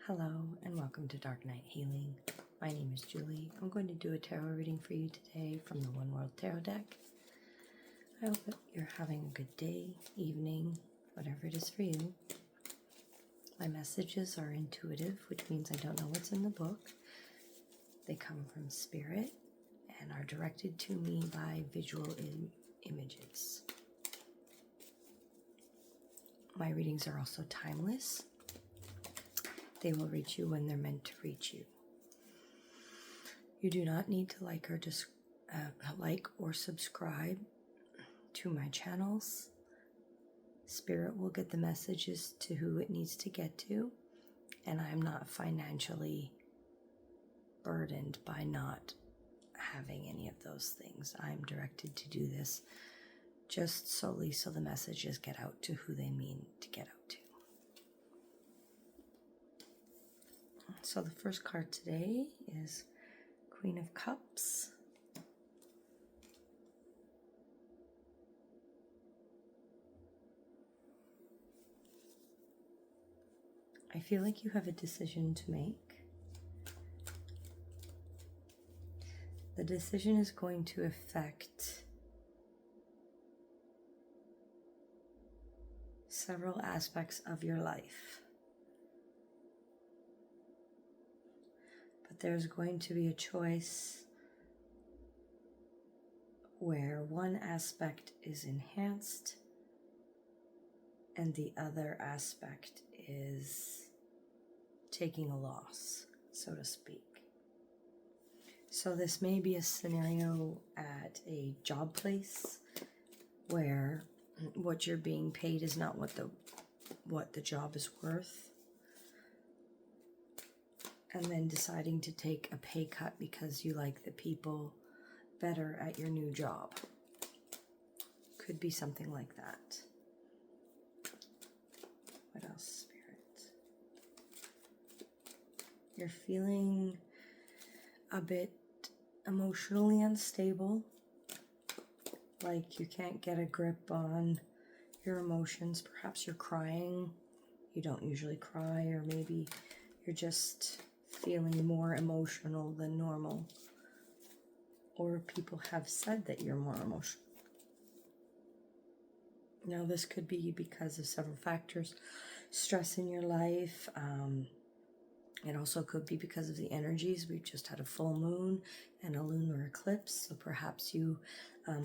Hello and welcome to Dark Night Healing. My name is Julie. I'm going to do a tarot reading for you today from the One World Tarot deck. I hope that you're having a good day, evening, whatever it is for you. My messages are intuitive, which means I don't know what's in the book. They come from spirit and are directed to me by visual images. My readings are also timeless. They will reach you when they're meant to reach you. You do not need to like or subscribe to my channels. Spirit will get the messages to who it needs to get to, and I'm not financially burdened by not having any of those things. I'm directed to do this just solely so the messages get out to who they mean to get out to. So the first card today is Queen of Cups. I feel like you have a decision to make. The decision is going to affect several aspects of your life. But there's going to be a choice where one aspect is enhanced and the other aspect is taking a loss, so to speak. So this may be a scenario at a job place where what you're being paid is not what the job is worth, and then deciding to take a pay cut because you like the people better at your new job. Could be something like that. What else, Spirit? You're feeling a bit emotionally unstable, like you can't get a grip on your emotions. Perhaps you're crying. You don't usually cry, or maybe you're just feeling more emotional than normal. Or people have said that you're more emotional. Now, this could be because of several factors. Stress in your life. It also could be because of the energies. We've just had a full moon and a lunar eclipse. So perhaps you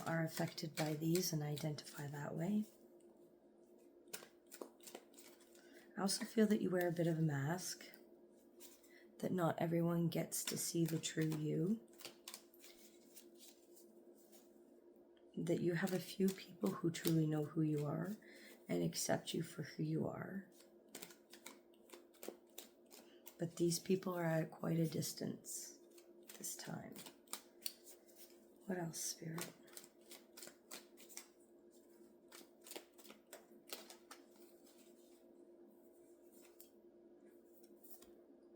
are affected by these and identify that way. I also feel that you wear a bit of a mask. That not everyone gets to see the true you. That you have a few people who truly know who you are and accept you for who you are. But these people are at quite a distance this time. What else, Spirit?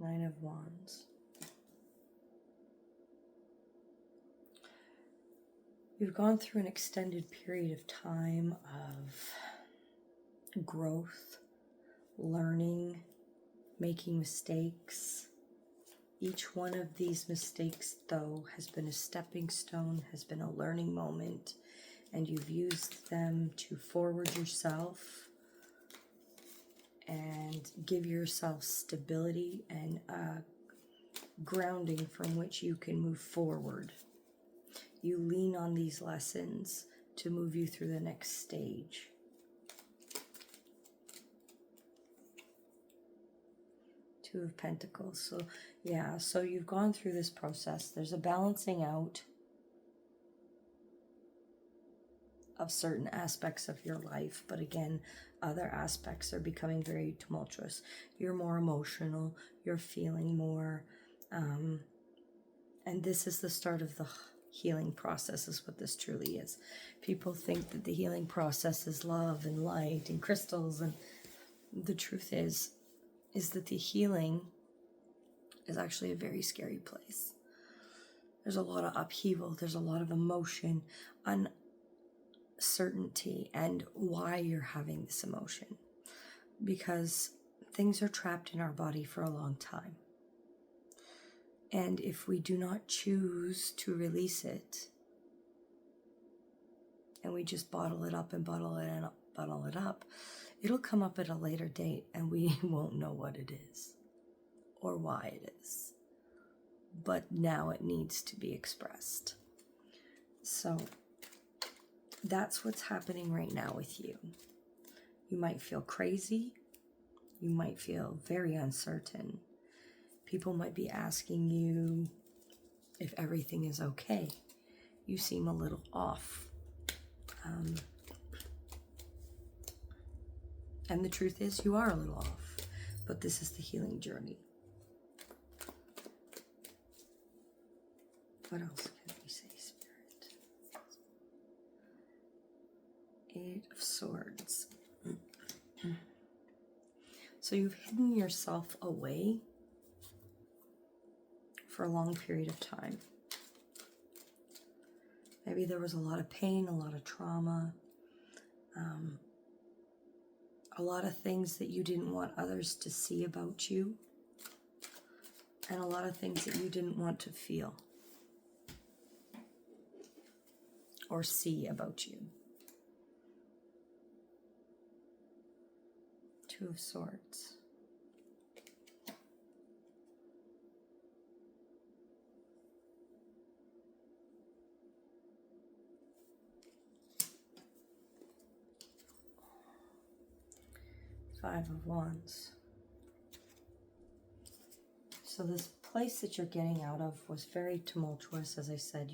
Nine of Wands. You've gone through an extended period of time of growth, learning, making mistakes. Each one of these mistakes, though, has been a stepping stone, has been a learning moment, and you've used them to forward yourself and give yourself stability and grounding from which you can move forward. You lean on these lessons to move you through the next stage. Two of Pentacles. So yeah, so you've gone through this process. There's a balancing out of certain aspects of your life, but again, other aspects are becoming very tumultuous. You're more emotional, you're feeling more, and this is the start of the healing process, is what this truly is. People think that the healing process is love and light and crystals, and the truth is that the healing is actually a very scary place. There's a lot of upheaval, there's a lot of emotion, uncertainty, and why you're having this emotion. Because things are trapped in our body for a long time. And if we do not choose to release it, and we just bottle it up and bottle it up, it'll come up at a later date and we won't know what it is or why it is. But now it needs to be expressed. So that's what's happening right now with you. You might feel crazy. You might feel very uncertain. People might be asking you if everything is okay. You seem a little off. And the truth is, you are a little off. But this is the healing journey. What else can we say, Spirit? 8 of Swords. So you've hidden yourself away for a long period of time. Maybe there was a lot of pain, a lot of trauma, a lot of things that you didn't want others to see about you, and a lot of things that you didn't want to feel or see about you. 2 of Swords. Five of Wands. So this place that you're getting out of was very tumultuous. As I said,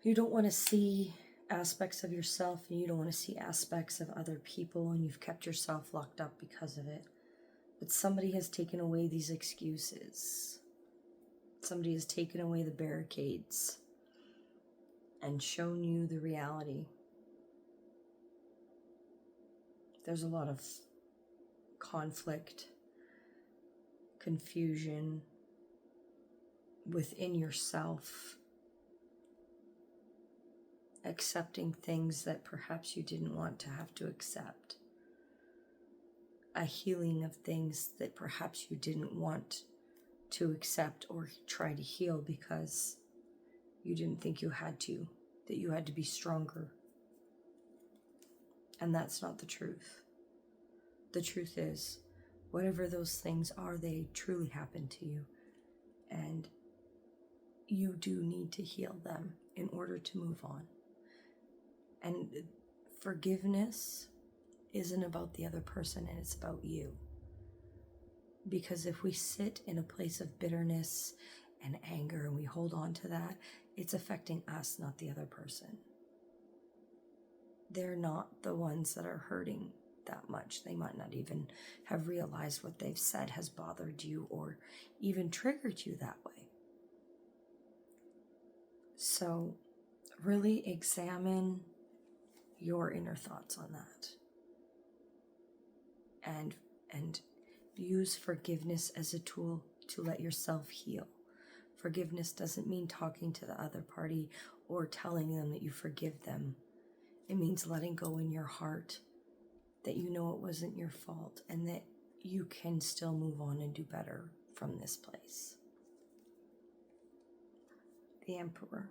you don't want to see aspects of yourself, and you don't want to see aspects of other people, and you've kept yourself locked up because of it. But somebody has taken away these excuses. Somebody has taken away the barricades and shown you the reality. There's a lot of conflict, confusion within yourself, accepting things that perhaps you didn't want to have to accept, a healing of things that perhaps you didn't want to accept or try to heal because you didn't think you had to, that you had to be stronger. And that's not the truth. The truth is, whatever those things are, they truly happen to you. And you do need to heal them in order to move on. And forgiveness isn't about the other person, and it's about you. Because if we sit in a place of bitterness and anger and we hold on to that, it's affecting us, not the other person. They're not the ones that are hurting that much. They might not even have realized what they've said has bothered you or even triggered you that way. So really examine your inner thoughts on that. And use forgiveness as a tool to let yourself heal. Forgiveness doesn't mean talking to the other party or telling them that you forgive them. It means letting go in your heart that you know it wasn't your fault and that you can still move on and do better from this place. The Emperor.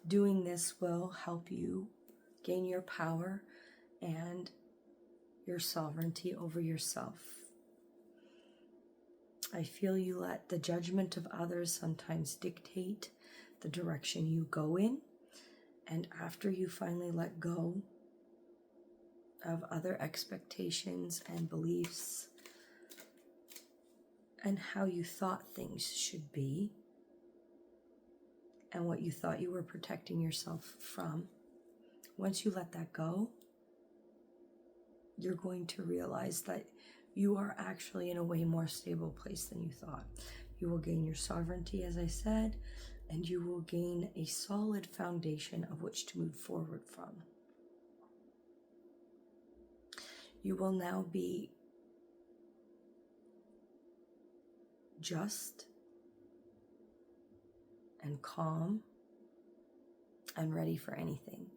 Doing this will help you gain your power and your sovereignty over yourself. I feel you let the judgment of others sometimes dictate the direction you go in. And after you finally let go of other expectations and beliefs and how you thought things should be and what you thought you were protecting yourself from, once you let that go, you're going to realize that you are actually in a way more stable place than you thought. You will gain your sovereignty, as I said, and you will gain a solid foundation of which to move forward from. You will now be just and calm and ready for anything.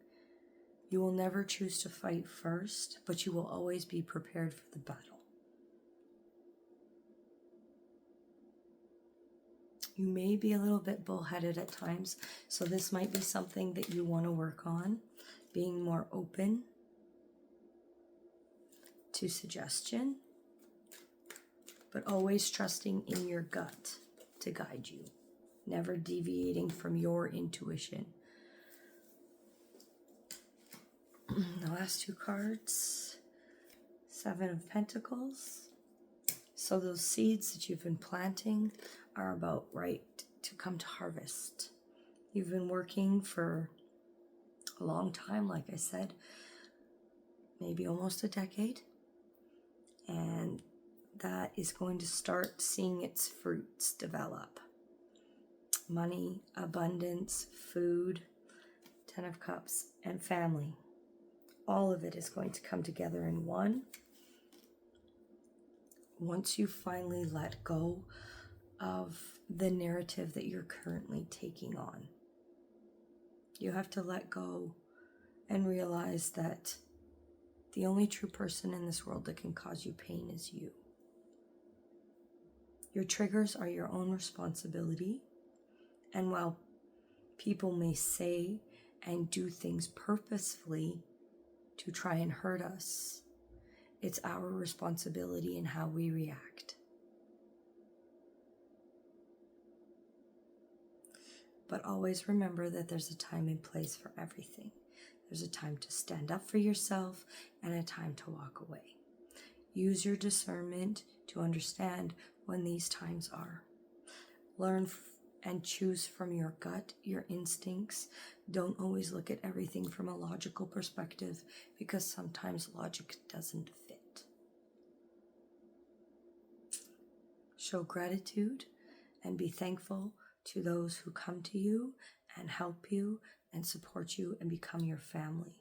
You will never choose to fight first, but you will always be prepared for the battle. You may be a little bit bullheaded at times, so this might be something that you want to work on, being more open to suggestion, but always trusting in your gut to guide you, never deviating from your intuition. The last two cards, Seven of Pentacles. So those seeds that you've been planting are about right to come to harvest. You've been working for a long time, like I said, maybe almost a decade, and that is going to start seeing its fruits develop. Money, abundance, food, Ten of Cups, and family. All of it is going to come together in one. Once you finally let go of the narrative that you're currently taking on, you have to let go and realize that the only true person in this world that can cause you pain is you. Your triggers are your own responsibility. And while people may say and do things purposefully to try and hurt us, it's our responsibility in how we react. But always remember that there's a time and place for everything. There's a time to stand up for yourself and a time to walk away. Use your discernment to understand when these times are. Learn and choose from your gut, your instincts. Don't always look at everything from a logical perspective, because sometimes logic doesn't fit. Show gratitude and be thankful to those who come to you and help you and support you and become your family.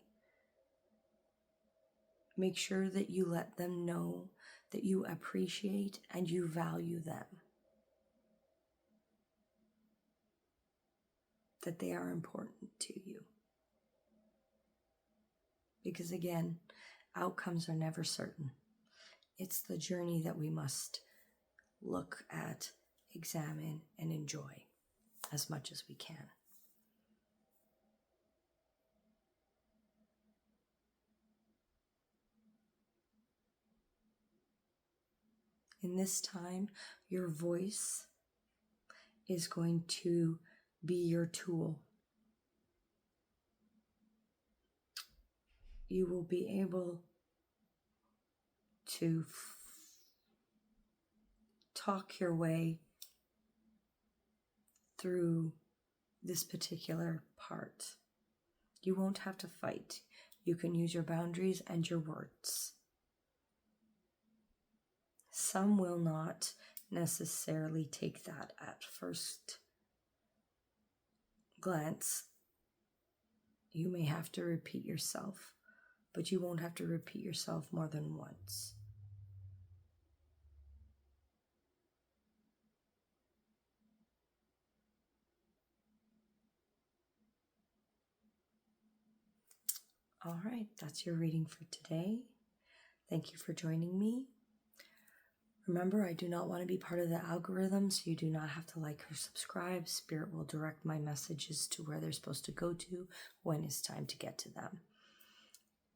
Make sure that you let them know that you appreciate and you value them, that they are important to you. Because again, outcomes are never certain. It's the journey that we must look at, examine, and enjoy as much as we can. In this time, your voice is going to be your tool. You will be able to talk your way through this particular part. You won't have to fight. You can use your boundaries and your words. Some will not necessarily take that at first glance. You may have to repeat yourself, but you won't have to repeat yourself more than once. All right, that's your reading for today. Thank you for joining me. Remember, I do not want to be part of the algorithm, so you do not have to like or subscribe. Spirit will direct my messages to where they're supposed to go to when it's time to get to them.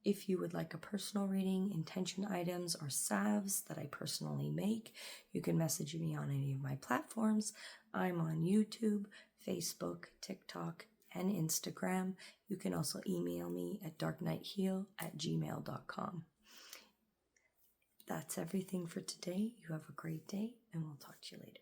If you would like a personal reading, intention items, or salves that I personally make, you can message me on any of my platforms. I'm on YouTube, Facebook, TikTok, and Instagram. You can also email me at darknightheal@gmail.com. That's everything for today. You have a great day, and we'll talk to you later.